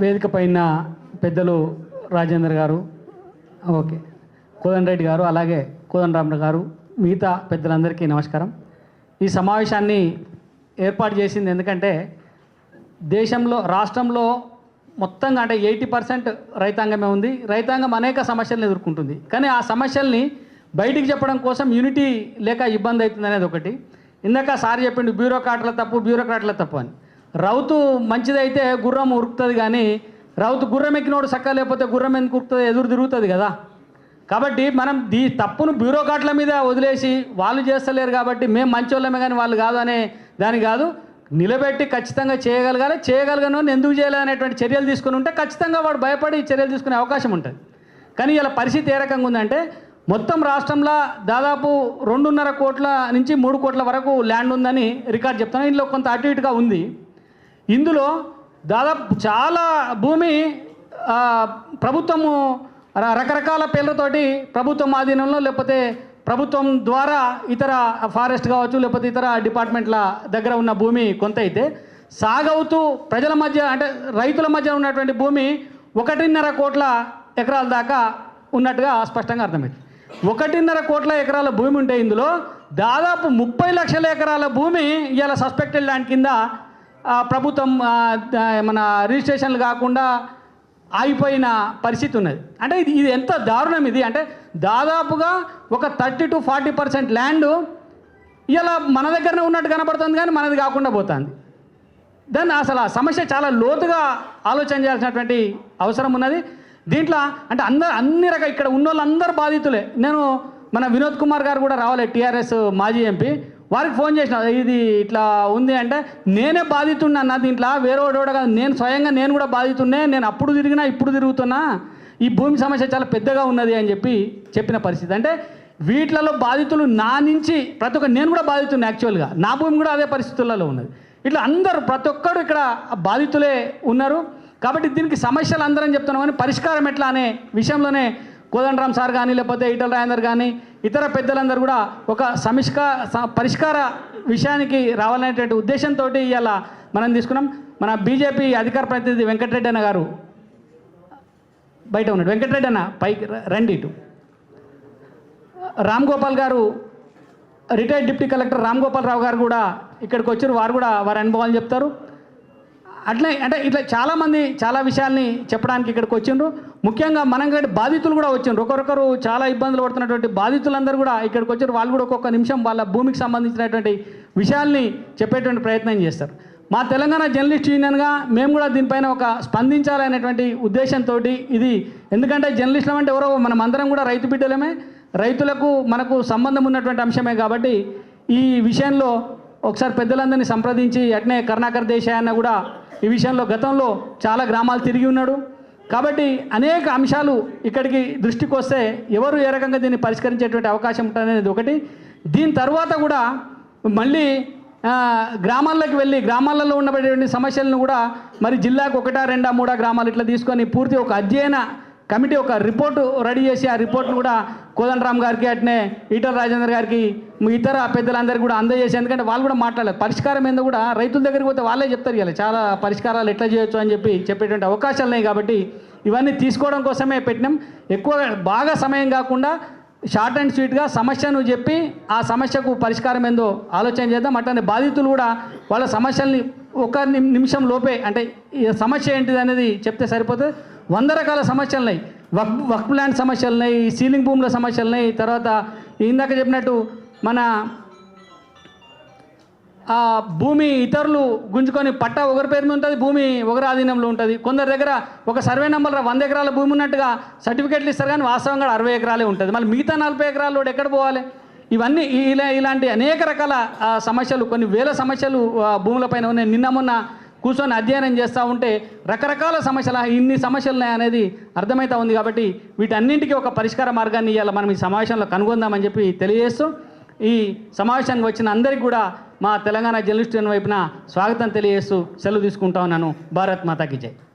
వేదిక పైన పెద్దలు రాజేంద్ర గారు, ఓకే, కోదండ రెడ్డి గారు, అలాగే కోదండరామ గారు, మిగతా పెద్దలందరికీ నమస్కారం. ఈ సమావేశాన్ని ఏర్పాటు చేసింది ఎందుకంటే దేశంలో, రాష్ట్రంలో మొత్తంగా అంటే 80% రైతాంగమే ఉంది. రైతాంగం అనేక సమస్యలను ఎదుర్కొంటుంది. కానీ ఆ సమస్యల్ని బయటికి చెప్పడం కోసం యూనిటీ లేక ఇబ్బంది అవుతుంది అనేది ఒకటి. ఇందాక సార్ చెప్పిండు బ్యూరోక్రాట్ల తప్పు అని. రౌతు మంచిదైతే గుర్రం ఉరుకుతుంది, కానీ రౌతు గుర్రం ఎక్కినోడు చక్కగా లేకపోతే గుర్రం ఎందుకు ఉరుకుతుంది, ఎదురు తిరుగుతుంది కదా. కాబట్టి మనం ఈ తప్పును బ్యూరోక్రాట్ల మీద వదిలేసి వాళ్ళు చేస్తలేరు కాబట్టి మేము మంచోళ్ళమే కానీ వాళ్ళు కాదు అనే దాని కాదు, నిలబెట్టి ఖచ్చితంగా చేయగలగను ఎందుకు చేయలేదనేటువంటి చర్యలు తీసుకుని ఉంటే ఖచ్చితంగా వాడు భయపడి చర్యలు తీసుకునే అవకాశం ఉంటుంది. కానీ ఇలా పరిస్థితి ఏ రకంగా ఉందంటే మొత్తం రాష్ట్రంలో దాదాపు 2.5 కోట్ల నుంచి 3 కోట్ల వరకు ల్యాండ్ ఉందని రికార్డ్ చెప్తాను. ఇందులో కొంత అటు ఇటుగా ఉంది. ఇందులో దాదాపు చాలా భూమి ప్రభుత్వము రకరకాల పేర్లతోటి ప్రభుత్వం ఆధీనంలో లేకపోతే ప్రభుత్వం ద్వారా ఇతర ఫారెస్ట్ కావచ్చు లేకపోతే ఇతర డిపార్ట్మెంట్ల దగ్గర ఉన్న భూమి కొంత అయితే సాగవుతూ ప్రజల మధ్య అంటే రైతుల మధ్య ఉన్నటువంటి భూమి 1.5 కోట్ల ఎకరాల దాకా ఉన్నట్టుగా స్పష్టంగా అర్థమైంది. 1.5 కోట్ల ఎకరాల భూమి ఉంటే ఇందులో దాదాపు 30 లక్షల ఎకరాల భూమి ఇవాళ సస్పెక్టెడ్ ల్యాండ్ కింద ప్రభుత్వం మన రిజిస్ట్రేషన్లు కాకుండా ఆగిపోయిన పరిస్థితి ఉన్నది. అంటే ఇది ఎంత దారుణం ఇది అంటే దాదాపుగా ఒక 30 to 40% ల్యాండ్ ఇలా మన దగ్గరనే ఉన్నట్టు కనబడుతుంది, కానీ మనది కాకుండా పోతుంది. దాన్ని అసలు ఆ సమస్య చాలా లోతుగా ఆలోచన చేయాల్సినటువంటి అవసరం ఉన్నది. దీంట్లో అంటే అన్ని రకాల ఇక్కడ ఉన్న వాళ్ళందరూ బాధితులే. నేను మన వినోద్ కుమార్ గారు కూడా రావాలి, టీఆర్ఎస్ మాజీ ఎంపీ, వారికి ఫోన్ చేసిన ఇది ఇట్లా ఉంది అంటే నేనే బాధితున్నా దీంట్లో, వేరేవాడు కాదు, నేను స్వయంగా నేను కూడా బాధితున్నే, నేను అప్పుడు తిరిగినా ఇప్పుడు తిరుగుతున్నా, ఈ భూమి సమస్య చాలా పెద్దగా ఉన్నది అని చెప్పిన పరిస్థితి. అంటే వీటిలలో బాధితులు నా నుంచి ప్రతి ఒక్క, నేను కూడా బాధితున్నా, యాక్చువల్గా నా భూమి కూడా అదే పరిస్థితులలో ఉన్నది. ఇట్లా అందరూ ప్రతి ఒక్కరు ఇక్కడ బాధితులే ఉన్నారు. కాబట్టి దీనికి సమస్యలు అందరం చెప్తున్నాం, కానీ పరిష్కారం ఎట్లా అనే విషయంలోనే కోదండరామ్ సార్ కానీ లేకపోతే ఈటల రాజేందర్ కానీ ఇతర పెద్దలందరూ కూడా ఒక పరిష్కార విషయానికి రావాలనేటువంటి ఉద్దేశంతో ఇవాళ మనం తీసుకున్నాం. మన బీజేపీ అధికార ప్రతినిధి వెంకటరెడ్డి అన్న గారు బయట ఉన్నాడు. వెంకటరెడ్డి అన్న పైకి రండి. ఇటు రామ్ గోపాల్ గారు, retired deputy collector Ram Gopal Rao గారు కూడా ఇక్కడికి వచ్చారు. వారు కూడా వారి అనుభవాలు చెప్తారు. అట్లే అంటే ఇట్లా చాలామంది చాలా విషయాల్ని చెప్పడానికి ఇక్కడికి వచ్చిండ్రు. ముఖ్యంగా మనం బాధితులు కూడా వచ్చిండ్రు. ఒకరొకరు చాలా ఇబ్బందులు పడుతున్నటువంటి బాధితులందరూ కూడా ఇక్కడికి వచ్చారు. వాళ్ళు కూడా ఒక్కొక్క నిమిషం వాళ్ళ భూమికి సంబంధించినటువంటి విషయాల్ని చెప్పేటువంటి ప్రయత్నం చేస్తారు. మా తెలంగాణ జర్నలిస్ట్ యూనియన్గా మేము కూడా దీనిపైన ఒక స్పందించాలనేటువంటి ఉద్దేశంతో ఇది, ఎందుకంటే జర్నలిస్టులు అంటే ఎవరో మనం అందరం కూడా రైతు బిడ్డలమే, రైతులకు మనకు సంబంధం ఉన్నటువంటి అంశమే. కాబట్టి ఈ విషయంలో ఒకసారి పెద్దలందరినీ సంప్రదించి అట్నే కరుణాకర్ దేశాయ్ అన్న కూడా ఈ విషయంలో గతంలో చాలా గ్రామాలు తిరిగి ఉన్నాడు. కాబట్టి అనేక అంశాలు ఇక్కడికి దృష్టికి వస్తే ఎవరు ఏ రకంగా దీన్ని పరిష్కరించేటువంటి అవకాశం ఉంటుందనేది ఒకటి. దీని తర్వాత కూడా మళ్ళీ గ్రామాల్లోకి వెళ్ళి గ్రామాలలో ఉన్నటువంటి సమస్యలను కూడా మరి జిల్లాకు 1, 2, 3 గ్రామాలు ఇట్లా తీసుకొని పూర్తి ఒక అధ్యయన కమిటీ ఒక రిపోర్టు రెడీ చేసి ఆ రిపోర్ట్ను కూడా కోదండరామ్ గారికి అట్నే ఈటల రాజేందర్ గారికి ఇతర పెద్దలందరికీ కూడా అందజేసి, ఎందుకంటే వాళ్ళు కూడా మాట్లాడలేదు. పరిష్కారం ఏందో కూడా రైతుల దగ్గరికి పోతే వాళ్ళే చెప్తారు కదా చాలా పరిష్కారాలు ఎట్లా చేయొచ్చు అని చెప్పేటువంటి అవకాశాలు ఉన్నాయి. కాబట్టి ఇవన్నీ తీసుకోవడం కోసమే పెట్టినాం. ఎక్కువ బాగా సమయం కాకుండా షార్ట్ అండ్ స్వీట్గా సమస్యను చెప్పి ఆ సమస్యకు పరిష్కారం ఏందో ఆలోచన చేద్దాం. అట్లనే బాధితులు కూడా వాళ్ళ సమస్యల్ని 1 నిమిషం లోపే అంటే ఈ సమస్య ఏంటిది అనేది చెప్తే సరిపోతుంది. 100 రకాల సమస్యలు ఉన్నాయి. వక్ఫ్ ల్యాండ్ సమస్యలు ఉన్నాయి, సీలింగ్ భూముల సమస్యలు ఉన్నాయి, తర్వాత ఇందాక చెప్పినట్టు మన భూమి ఇతరులు గుంజుకొని పట్టా ఒకరి పేరు మీద ఉంటుంది, భూమి ఒకరి ఆధీనంలో ఉంటుంది. కొందరి దగ్గర ఒక సర్వే నెంబర్ 100 ఎకరాల భూమి ఉన్నట్టుగా సర్టిఫికేట్లు ఇస్తారు, కానీ వాస్తవంగా 60 ఎకరాలే ఉంటుంది. మళ్ళీ మిగతా 40 ఎకరాల్లో ఎక్కడ పోవాలి? ఇవన్నీ ఇలాంటి అనేక రకాల సమస్యలు, కొన్ని వేల సమస్యలు భూములపైన ఉన్నాయి. నిన్న మొన్న కూర్చొని అధ్యయనం చేస్తూ ఉంటే రకరకాల సమస్యలు, ఇన్ని సమస్యలు ఉన్నాయి అనేది అర్థమవుతూ ఉంది. కాబట్టి వీటన్నింటికీ ఒక పరిష్కార మార్గాన్ని ఇవాళ మనం ఈ సమావేశంలో కనుగొందామని తెలియజేస్తూ ఈ సమావేశానికి వచ్చిన అందరికీ కూడా మా తెలంగాణ జర్నలిస్ట్ యూనియన్ వైపున స్వాగతం తెలియజేస్తూ సెలవు తీసుకుంటా ఉన్నాను. భారత్ మాతాకి జై.